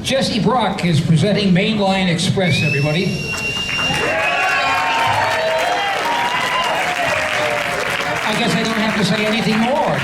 Jesse Brock is presenting Mainline Express, everybody. I guess I don't have to say anything more.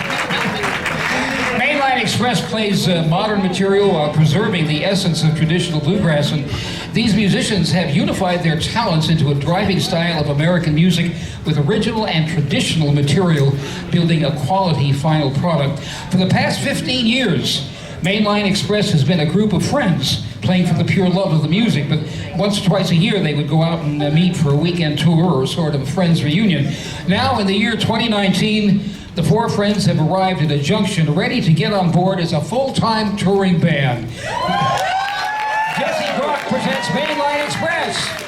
Mainline Express plays modern material while preserving the essence of traditional bluegrass, and these musicians have unified their talents into a driving style of American music with original and traditional material, building a quality final product. For the past 15 years, Mainline Express has been a group of friends playing for the pure love of the music, but once or twice a year they would go out and meet for a weekend tour or sort of a friends reunion. Now in the year 2019, the four friends have arrived at a junction ready to get on board as a full-time touring band. Jesse Brock presents Mainline Express.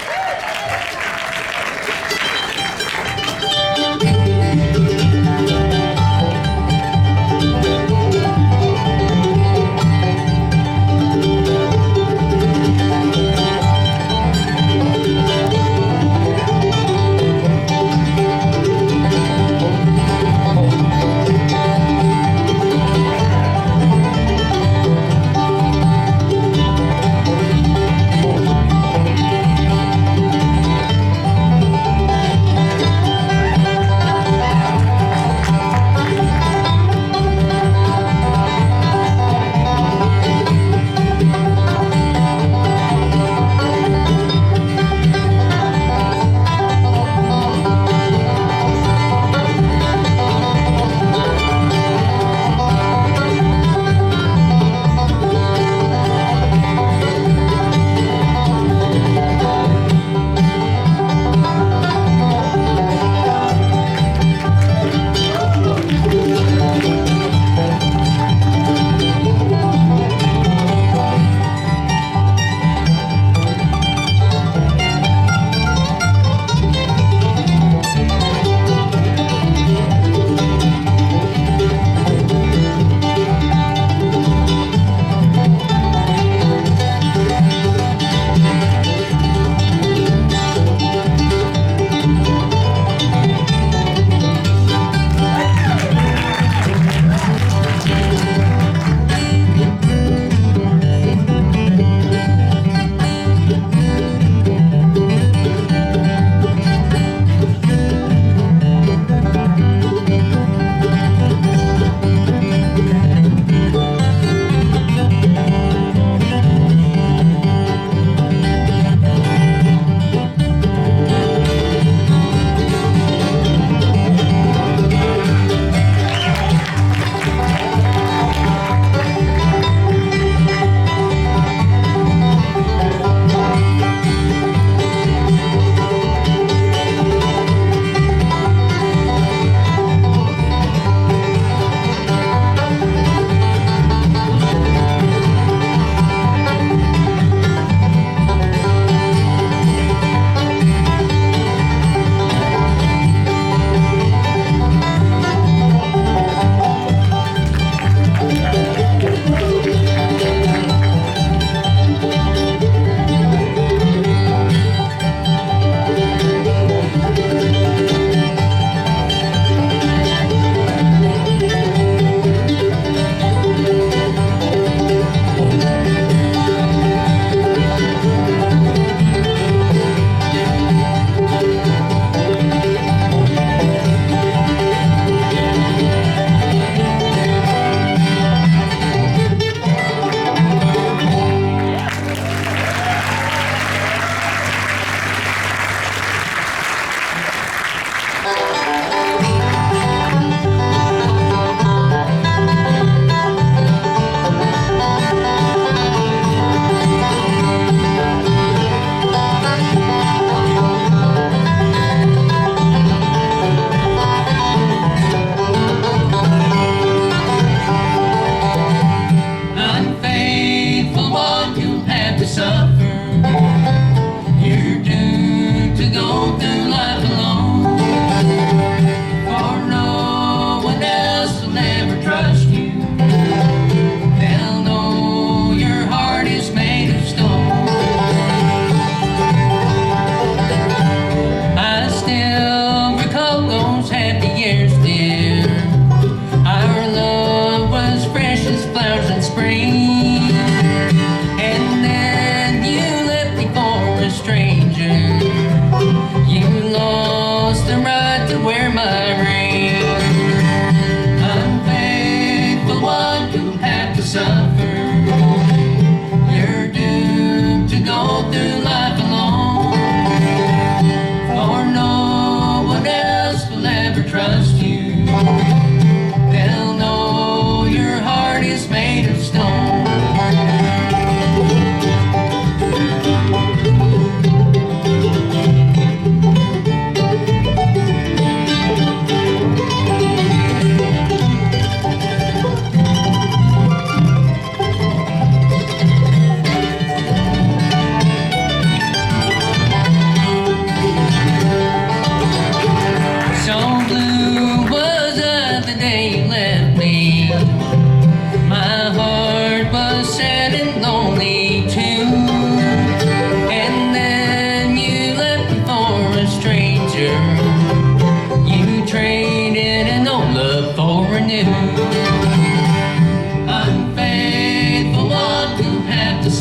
And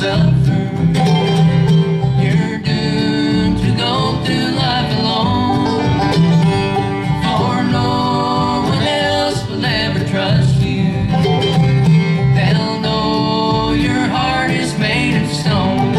suffer. You're doomed to go through life alone, for no one else will ever trust you. They'll know your heart is made of stone.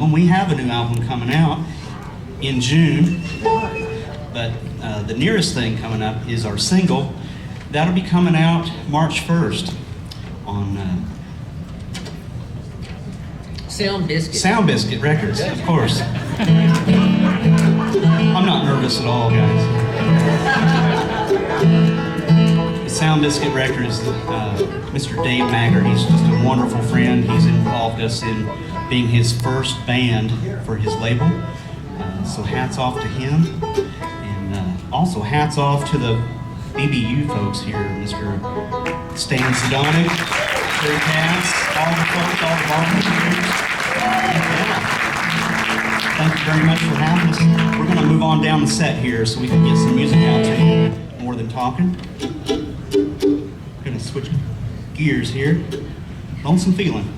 album. We have a new album coming out in June, but the nearest thing coming up is our single. That'll be coming out March 1st on Sound Biscuit. Sound Biscuit Records, of course. I'm not nervous at all, guys. The Sound Biscuit Records, Mr. Dave Maggart, he's just a wonderful friend. He's involved us in being his first band for his label. So hats off to him. And also hats off to the BBU folks here, Mr. Stan Sedonic, Terry Cass, all the folks, all the volunteers. Thank you very much for having us. We're going to move on down the set here so we can get some music out to you. More than talking. Going to switch gears here. Lonesome Feeling.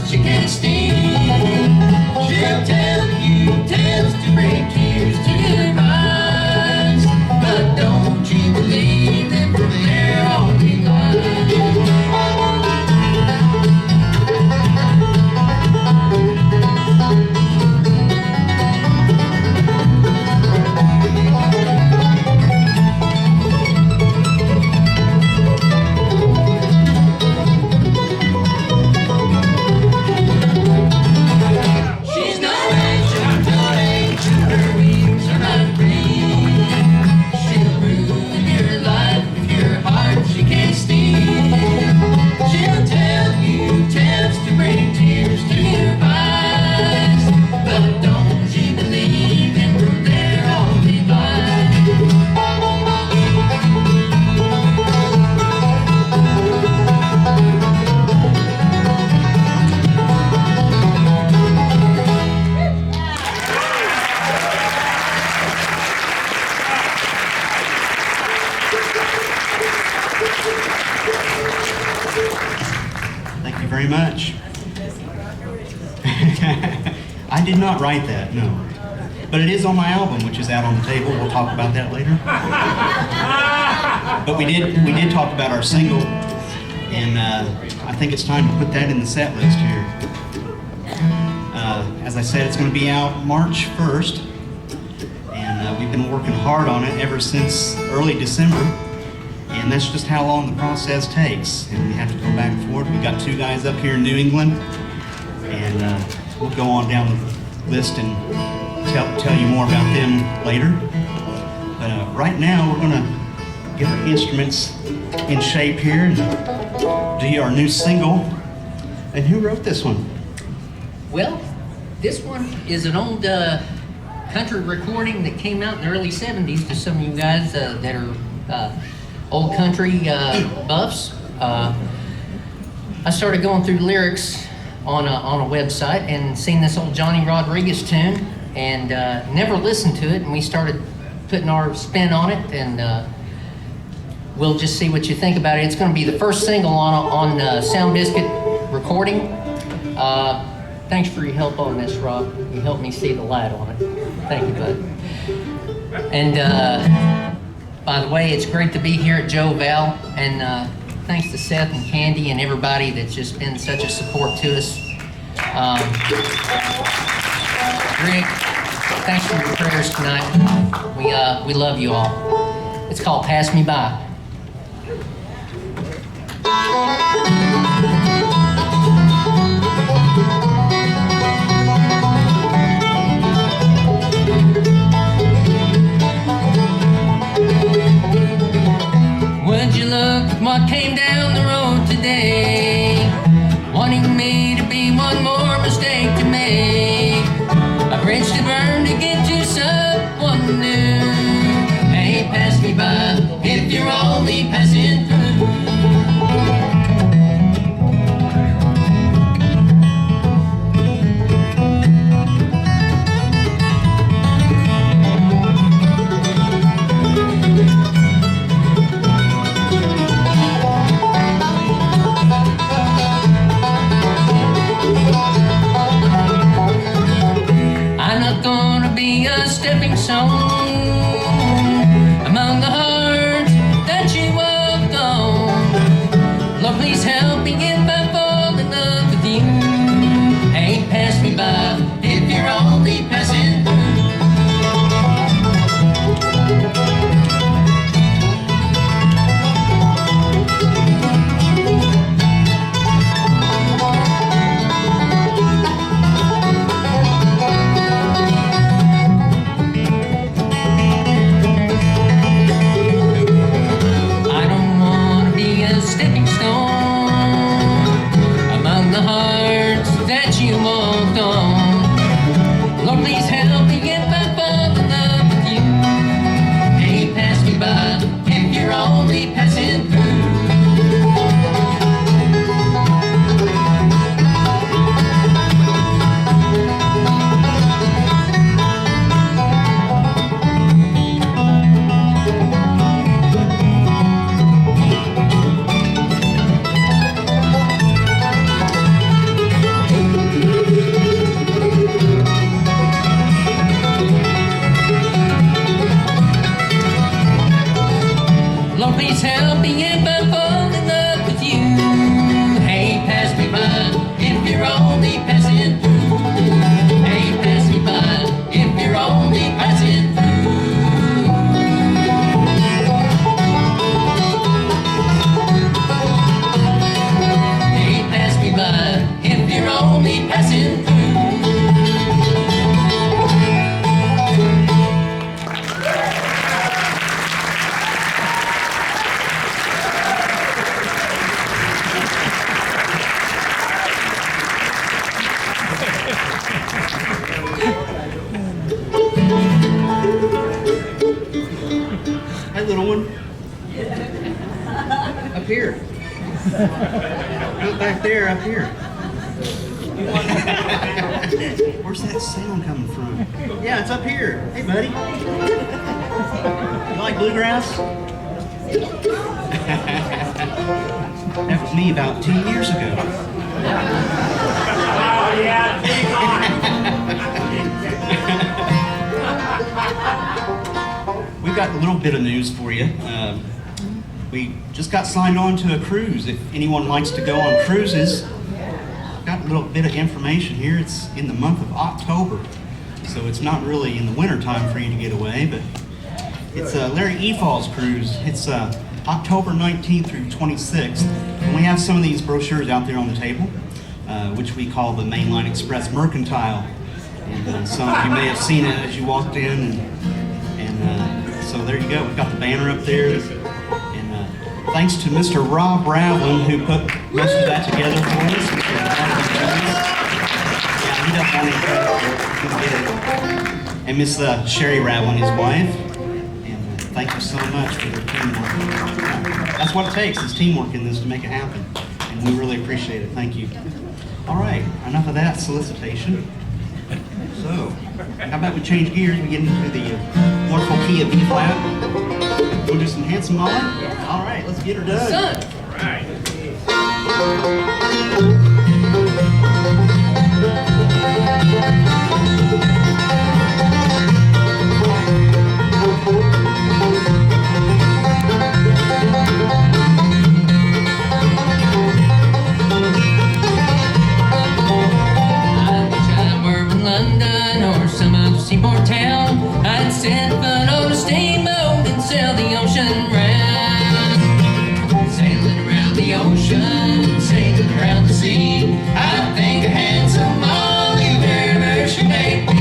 she can't stand. She'll tell you tales to bring tears to your eyes, but don't you believe them, for they're only lies. She's no angel, no angel, her wings are not green. She'll ruin your life with your heart she can't steal. She'll tell you tales to bring tears to your eyes, but don't you believe them, for they're only lies. Thank you very much. I did not write that, no. But it is on my album, which is out on the table. We'll talk about that later. But we did talk about our single, and I think it's time to put that in the set list here. As I said, it's going to be out March 1st, and we've been working hard on it ever since early December. And that's just how long the process takes. And we have to go back and forth. We've got two guys up here in New England. And we'll go on down the list and tell you more about them later. But right now, we're going to get our instruments in shape here and do our new single. And who wrote this one? Well, this one is an old country recording that came out in the early 70s to some of you guys that are old country buffs. I started going through lyrics on a website and seen this old Johnny Rodriguez tune and never listened to it, and we started putting our spin on it, and we'll just see what you think about it. It's going to be the first single on Sound Biscuit recording. Thanks for your help on this, Rob. You helped me see the light on it. Thank you, bud. And by the way, it's great to be here at Joe Val, and thanks to Seth and Candy and everybody that's just been such a support to us. Rick, thanks for your prayers tonight. We love you all. It's called Pass Me By. Would you look at what came down the road today, wanting me to be one more mistake to make, a bridge to burn to get to someone new. Hey, pass me by if you're only passing through. A stepping stone among the hearts that you walked on. Lord, please help me if I fall in love with you. Hey, pass me by if you're only passing through. right there, up here. Where's that sound coming from? Yeah, it's up here. Hey, buddy. You like bluegrass? That was me about 2 years ago. Oh, yeah, We've got a little bit of news for you. We just got signed on to a cruise. If anyone likes to go on cruises, got a little bit of information here. It's in the month of October, so it's not really in the winter time for you to get away, but it's a Larry E. Falls cruise. It's October 19th through 26th, and we have some of these brochures out there on the table, which we call the Mainline Express Mercantile. And some of you may have seen it as you walked in, and so there you go. We've got the banner up there, and thanks to Mr. Rob Ravlin, who put most of that together for us. Yeah, he doesn't want any credit for it. And Miss Sherry Ravlin, his wife. And thank you so much for your teamwork. That's what it takes, is teamwork in this to make it happen. And we really appreciate it. Thank you. All right, enough of that solicitation. So, how about we change gears? We get into the wonderful key of B flat. We'll do some handsome Molly? All right, let's get her done. Son. London or some other seaport town, I'd set foot on a steamboat and sail the ocean round. Sailing around the ocean, sailing around the sea, I think I had some Molly wherever she may be.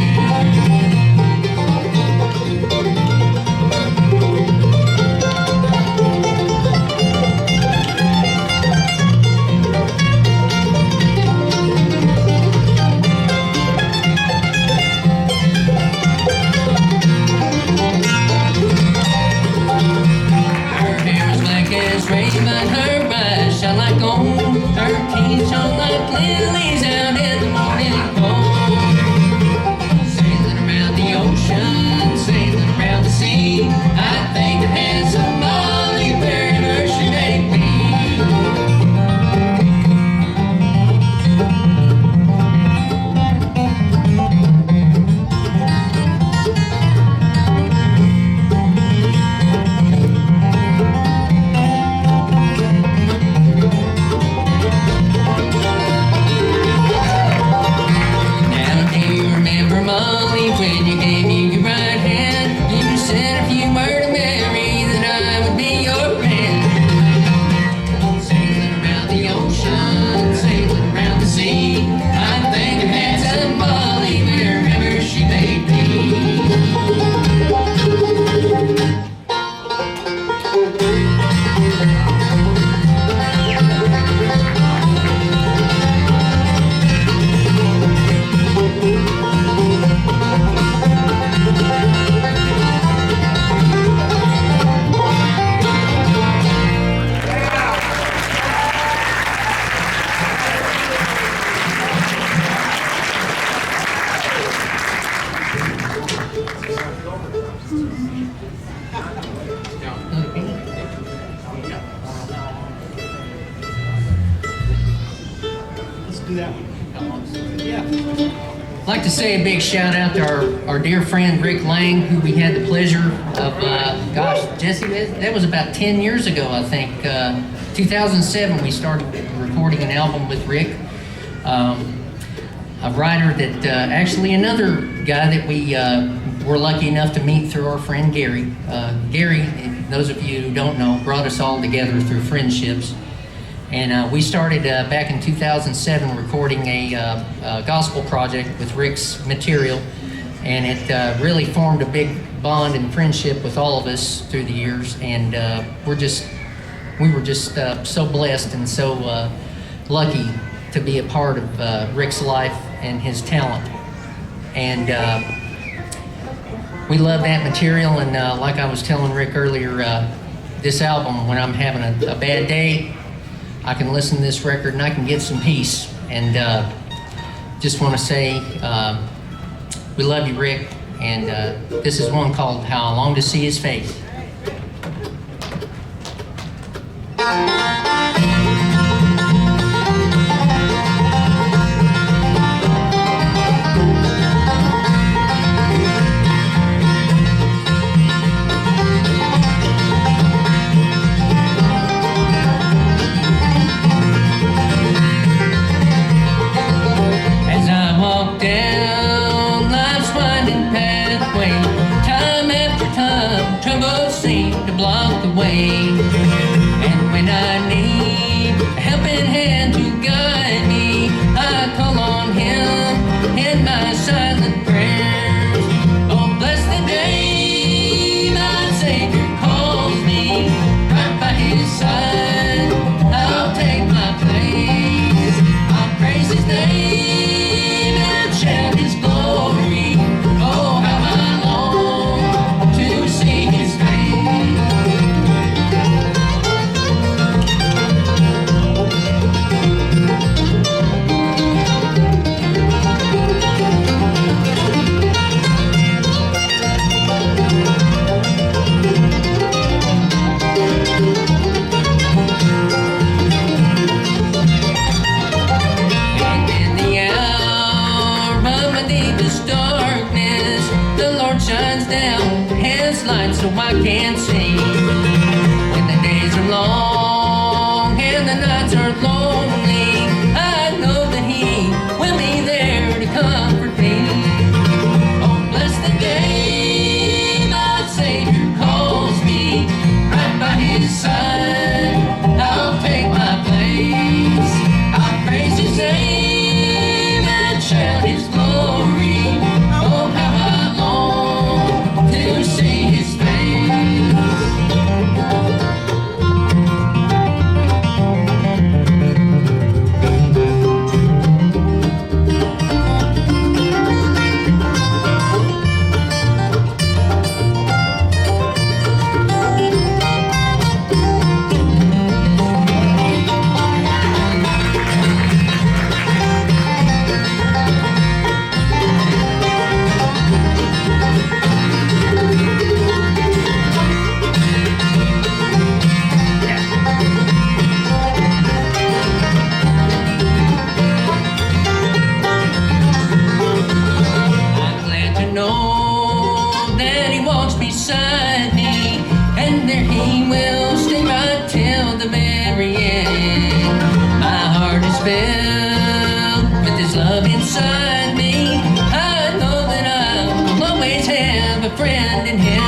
Raven, her eyes shine like gold, her teeth shone like lilies out in the morning cold. Sailing around the ocean, sailing around the sea, I think I had some Molly wherever she may be. When you gave me your right hand, you said if you were to marry, that I would be your man. Sailing around the ocean, sailing around the sea, I think I had some Molly wherever she may be. I'd like to say a big shout out to our dear friend Rick Lang, who we had the pleasure of, gosh, Jesse, that was about 10 years ago, I think. 2007, we started recording an album with Rick. A writer that, actually another guy that we were lucky enough to meet through our friend Gary. Gary, those of you who don't know, brought us all together through friendships. And we started back in 2007 recording a gospel project with Rick's material, and it really formed a big bond and friendship with all of us through the years. And we were just so blessed and so lucky to be a part of Rick's life and his talent. And we love that material. And like I was telling Rick earlier, this album, when I'm having a bad day, I can listen to this record and I can get some peace. And just want to say we love you, Rick. And this is one called How I Long to See His Face. As I walk down life's winding pathway, time after time, troubles seem to block the way. And when I need a helping hand to guide me, I call on Him in my silent prayers. Oh, bless the day my Savior calls me, right by His side, I'll take my place. I'll praise His name and shout His glory. Oh, how I long to see His face. And in the hour of my deepest darkness, the Lord shines down His light so I can see. When the days are long and the nights are lonely, I know that He will be there to comfort me. Oh, bless the day my Savior calls me, right by His side, I'll take my place. I'll praise His name and shout His glory. Oh, how I long to see His face. I'm glad to know that He walks beside me, and there He will stay right till the very end. My heart is filled with His love inside me. I know that I will always have a friend in Him.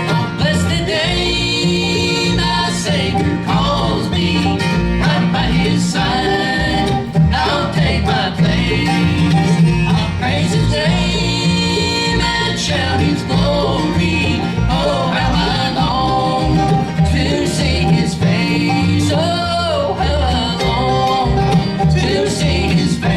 Oh, bless the day my Savior calls me, right by His side, I'll take my place. I'll praise His name and shout His glory. Oh, how I long to see His face. Oh, how I long to see His face.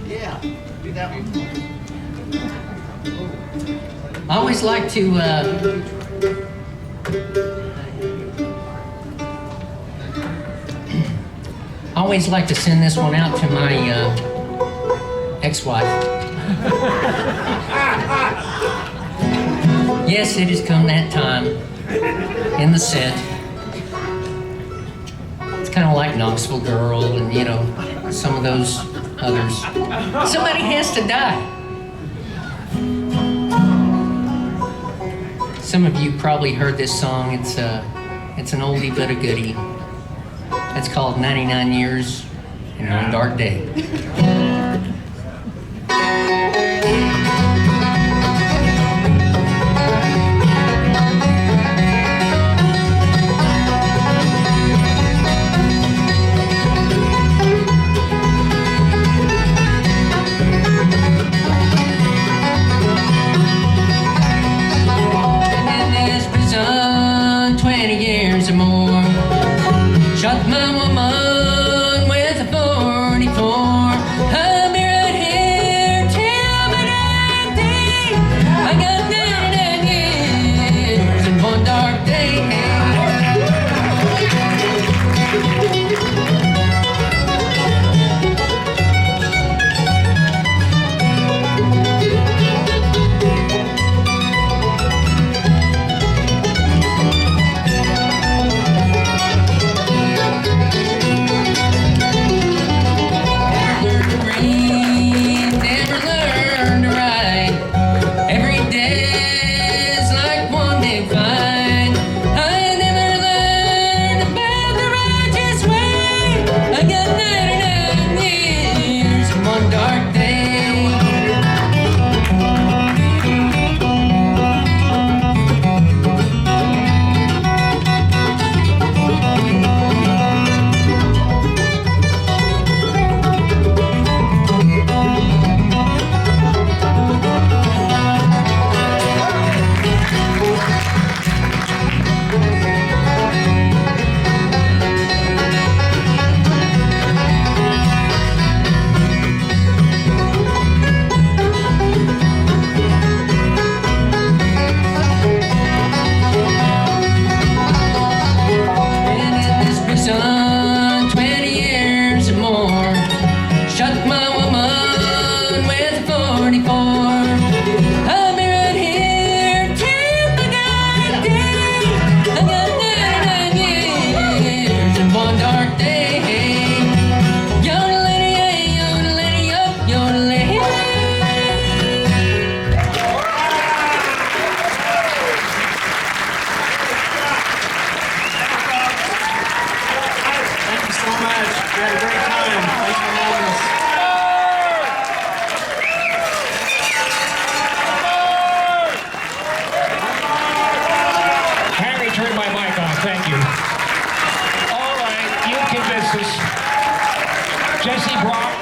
Yeah, do that one. I always like to send this one out to my ex-wife. Yes, it has come that time in the set. It's kind of like Knoxville Girl and, you know, some of those others. Somebody has to die. Some of you probably heard this song. It's an oldie but a goodie. It's called 99 Years and One Dark Day. And in this years or more. Shot my woman with a 44. I'll be right here till my dying day. I got 99 years and one dark day.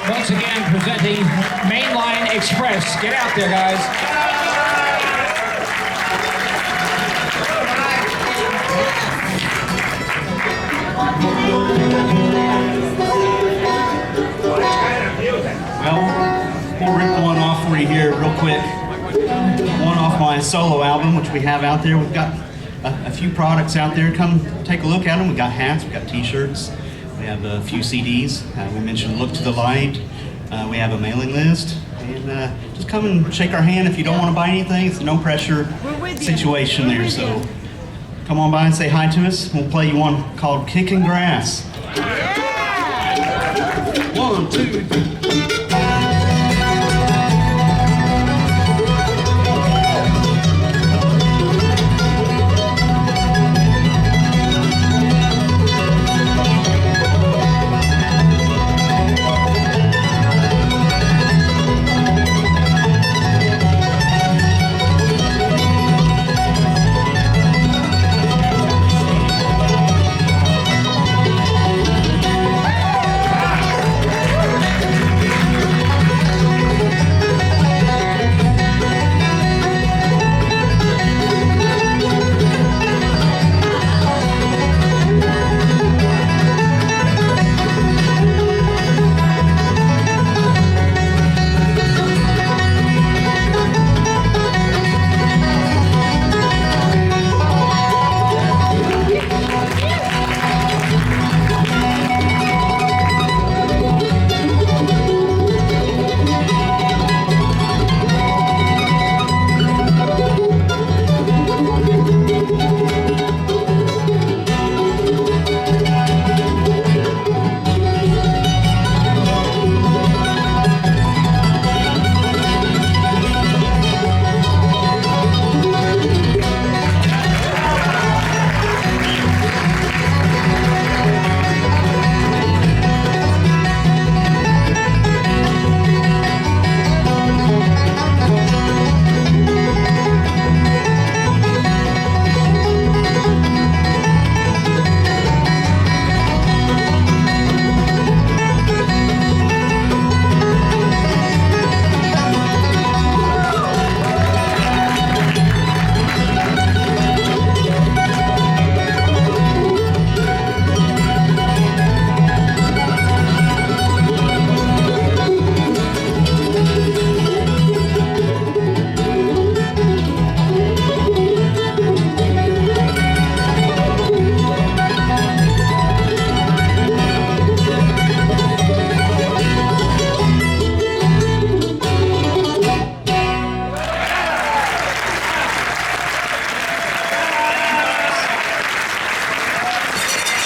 Once again presenting Mainline Express. Get out there, guys. Well, we'll rip one off for you here real quick. One off my solo album, which we have out there. We've got a few products out there. Come take a look at them. We've got hats, we've got t-shirts. We have a few CDs. We mentioned Look to the Light. We have a mailing list. And just come and shake our hand if you don't want to buy anything. It's a no pressure situation there. So come on by and say hi to us. We'll play you one called Kicking Grass. 1, 2, 3.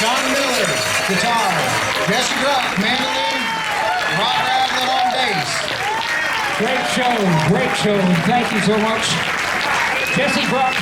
Sean Miller, guitar. Jesse Gruck, mandolin. Ravlin on bass. Great show, great show. Thank you so much. Jesse Brock